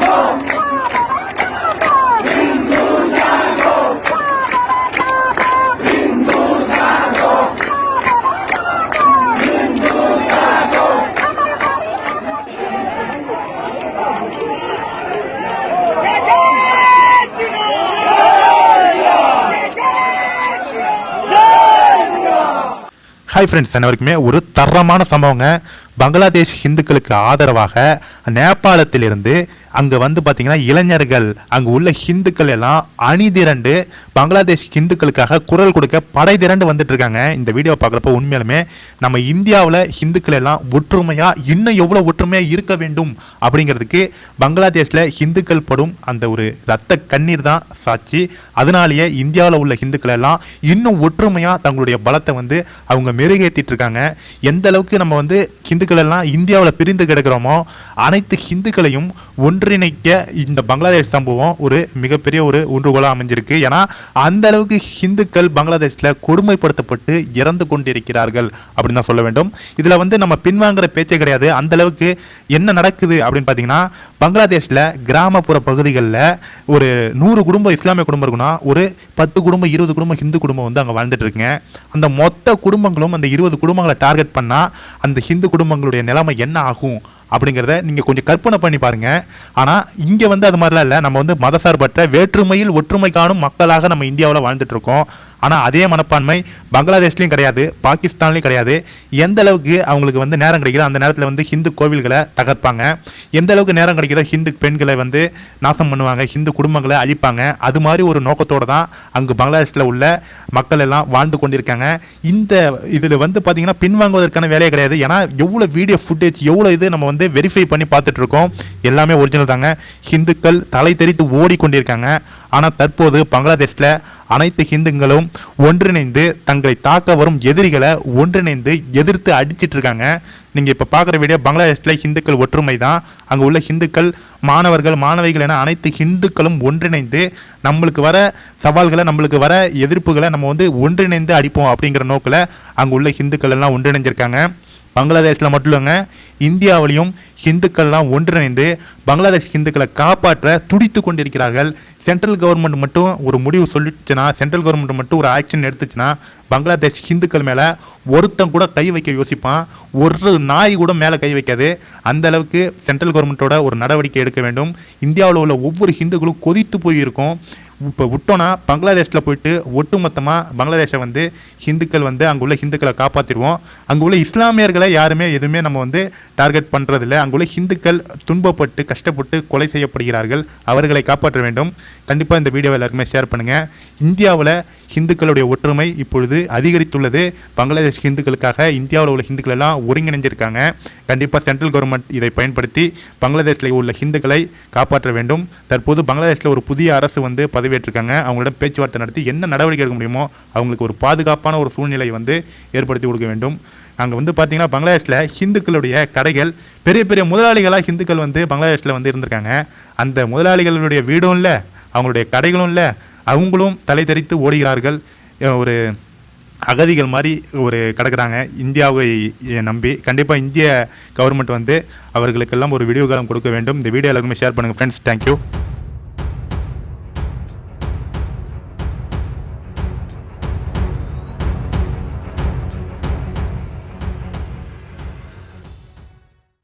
Hi friends, அனைவருக்குமே ஒரு தரமான சம்பவங்க. பங்களாதேஷ் ஹிந்துக்களுக்கு ஆதரவாக நேபாளத்திலிருந்து அங்கே வந்து பார்த்தீங்கன்னா இளைஞர்கள் அங்கே உள்ள ஹிந்துக்கள் எல்லாம் அணிதிரண்டு பங்களாதேஷ் ஹிந்துக்களுக்காக குரல் கொடுக்க படை திரண்டு வந்துட்டு இருக்காங்க. இந்த வீடியோ பார்க்குறப்ப உண்மையிலுமே நம்ம இந்தியாவில் ஹிந்துக்கள் எல்லாம் ஒற்றுமையாக இன்னும் எவ்வளோ ஒற்றுமையாக இருக்க வேண்டும் அப்படிங்கிறதுக்கு பங்களாதேஷில் ஹிந்துக்கள் படும் அந்த ஒரு ரத்த கண்ணீர் தான் சாட்சி. அதனாலேயே இந்தியாவில் உள்ள ஹிந்துக்கள் எல்லாம் இன்னும் ஒற்றுமையாக தங்களுடைய பலத்தை வந்து அவங்க மெருகேற்றிட்டு இருக்காங்க. எந்த அளவுக்கு நம்ம வந்து ஹிந்துக்கள் எல்லாம் இந்தியாவில் பிரிந்து கிடக்கிறோமோ அனைத்து ஹிந்துக்களையும் ஒன்றிணைக்க இந்த பங்களாதேஷ் சம்பவம் ஒரு மிகப்பெரிய ஒரு ஊன்றுகோலாக அமைஞ்சிருக்கு. ஏன்னா அந்த அளவுக்கு ஹிந்துக்கள் பங்களாதேஷில் கொடுமைப்படுத்தப்பட்டு இறந்து கொண்டிருக்கிறார்கள் அப்படின்னு தான் சொல்ல வேண்டும். இதில் வந்து நம்ம பின்வாங்குற பேச்சே கிடையாது. அந்த அளவுக்கு என்ன நடக்குது அப்படின்னு பார்த்தீங்கன்னா, பங்களாதேஷில் கிராமப்புற பகுதிகளில் ஒரு 100 குடும்பம் இஸ்லாமிய குடும்பம் இருக்குன்னா ஒரு 10 குடும்பம் 20 குடும்பம் ஹிந்து குடும்பம் வந்து அங்கே வாழ்ந்துட்டு இருக்குங்க. அந்த மொத்த குடும்பங்களும் அந்த 20 குடும்பங்களை டார்கெட் பண்ணால் அந்த ஹிந்து குடும்பங்களுடைய நிலைமை என்ன ஆகும் அப்படிங்கிறத நீங்கள் கொஞ்சம் கற்பனை பண்ணி பாருங்கள். ஆனால் இங்கே வந்து அது மாதிரிலாம் இல்லை. நம்ம வந்து மதசார்பற்ற வேற்றுமையில் ஒற்றுமை காணும் மக்களாக நம்ம இந்தியாவில் வாழ்ந்துட்டு இருக்கோம். ஆனால் அதே மனப்பான்மை பங்களாதேஷ்லையும் கிடையாது, பாகிஸ்தான்லையும் கிடையாது. எந்த அளவுக்கு அவங்களுக்கு வந்து நேரம் கிடைக்குதோ அந்த நேரத்தில் வந்து ஹிந்து கோவில்களை தகர்ப்பாங்க. எந்த அளவுக்கு நேரம் கிடைக்குதோ ஹிந்து பெண்களை வந்து நாசம் பண்ணுவாங்க, ஹிந்து குடும்பங்களை அழிப்பாங்க. அது மாதிரி ஒரு நோக்கத்தோடு தான் அங்கு பங்களாதேஷில் உள்ள மக்கள் எல்லாம் வாழ்ந்து கொண்டிருக்காங்க. இந்த இதில் வந்து பார்த்தீங்கன்னா பின்வாங்குவதற்கான வேலையே கிடையாது. ஏன்னா எவ்வளோ வீடியோ ஃபுட்டேஜ் எவ்வளோ இது நம்ம வந்து வெரிஃபை பண்ணி பார்த்துட்டு இருக்கோம். எல்லாமே ஒரிஜினல் தாங்க. ஹிந்துக்கள் தலை தெரித்து ஓடிக்கொண்டிருக்காங்க. ஆனால் தற்போது பங்களாதேஷில் அனைத்து ஹிந்துக்களும் ஒன்றிணைந்து தங்களை தாக்க வரும் எதிரிகளை ஒன்றிணைந்து எதிர்த்து அடிச்சிட்டு இருக்காங்க. நீங்கள் இப்போ பார்க்குற வீடியோ பங்களாதேஷில் ஹிந்துக்கள் ஒற்றுமை தான். அங்கே உள்ள ஹிந்துக்கள் மாணவர்கள் மாணவிகள் என அனைத்து ஹிந்துக்களும் ஒன்றிணைந்து நம்மளுக்கு வர சவால்களை நம்மளுக்கு வர எதிர்ப்புகளை நம்ம வந்து ஒன்றிணைந்து அடிப்போம் அப்படிங்கிற நோக்கில் அங்கே உள்ள ஹிந்துக்கள் எல்லாம் ஒன்றிணைஞ்சிருக்காங்க. பங்களாதேஷில் மட்டும் இல்லைங்க, இந்தியாவிலையும் ஹிந்துக்கள்லாம் ஒன்றிணைந்து பங்களாதேஷ் ஹிந்துக்களை காப்பாற்ற துடித்து கொண்டிருக்கிறார்கள். சென்ட்ரல் கவர்மெண்ட் மட்டும் ஒரு முடிவு சொல்லிச்சுன்னா, சென்ட்ரல் கவர்மெண்ட் மட்டும் ஒரு ஆக்ஷன் எடுத்துச்சுன்னா பங்களாதேஷ் ஹிந்துக்கள் மேலே ஒருத்தன் கூட கை வைக்க யோசிப்பான், ஒரு நாய் கூட மேலே கை வைக்காது. அந்த அளவுக்கு சென்ட்ரல் கவர்மெண்ட்டோட ஒரு நடவடிக்கை எடுக்க வேண்டும். இந்தியாவில் உள்ள ஒவ்வொரு ஹிந்துக்களும் கொதித்து போயிருக்கும். இப்போ விட்டோன்னா பங்களாதேஷில் போயிட்டு ஒட்டுமொத்தமாக பங்களாதேஷை வந்து ஹிந்துக்கள் வந்து அங்கே உள்ள ஹிந்துக்களை காப்பாற்றிடுவோம். அங்கே உள்ள இஸ்லாமியர்களை யாருமே எதுவுமே நம்ம வந்து டார்கெட் பண்ணுறதில்ல. அங்கே உள்ள ஹிந்துக்கள் துன்பப்பட்டு கஷ்டப்பட்டு கொலை செய்யப்படுகிறார்கள். அவர்களை காப்பாற்ற வேண்டும். கண்டிப்பாக இந்த வீடியோவை எல்லாருக்குமே ஷேர் பண்ணுங்கள். இந்தியாவில் ஹிந்துக்களுடைய ஒற்றுமை இப்பொழுது அதிகரித்துள்ளது. பங்களாதேஷ் ஹிந்துக்களுக்காக இந்தியாவில் உள்ள ஹிந்துக்கள் எல்லாம் ஒருங்கிணைஞ்சிருக்காங்க. கண்டிப்பாக சென்ட்ரல் கவர்மெண்ட் இதை பயன்படுத்தி பங்களாதேஷில் உள்ள ஹிந்துக்களை காப்பாற்ற வேண்டும். தற்போது பங்களாதேஷில் ஒரு புதிய அரசு வந்து பதவியேற்றிருக்காங்க. அவங்களிடம் பேச்சுவார்த்தை நடத்தி என்ன நடவடிக்கை எடுக்க முடியுமோ அவங்களுக்கு ஒரு பாதுகாப்பான ஒரு சூழ்நிலை வந்து ஏற்படுத்தி கொடுக்க வேண்டும். அங்கே வந்து பார்த்தீங்கன்னா பங்களாதேஷில் ஹிந்துக்களுடைய கடைகள் பெரிய பெரிய முதலாளிகளாக ஹிந்துக்கள் வந்து பங்களாதேஷில் வந்து இருந்திருக்காங்க. அந்த முதலாளிகளுடைய வீடும் இல்லை, அவங்களுடைய கடைகளும் இல்லை, அவங்களும் தலை தெரித்து ஓடுகிறார்கள். ஒரு அகதிகள் மாதிரி ஒரு கிடக்கிறாங்க இந்தியாவை நம்பி. கண்டிப்பாக இந்திய கவர்மெண்ட் வந்து அவர்களுக்கெல்லாம் ஒரு விடிவு காலம் கொடுக்க வேண்டும். இந்த வீடியோ எல்லாருக்குமே ஷேர் பண்ணுங்கள் ஃப்ரெண்ட்ஸ். தேங்க்யூ.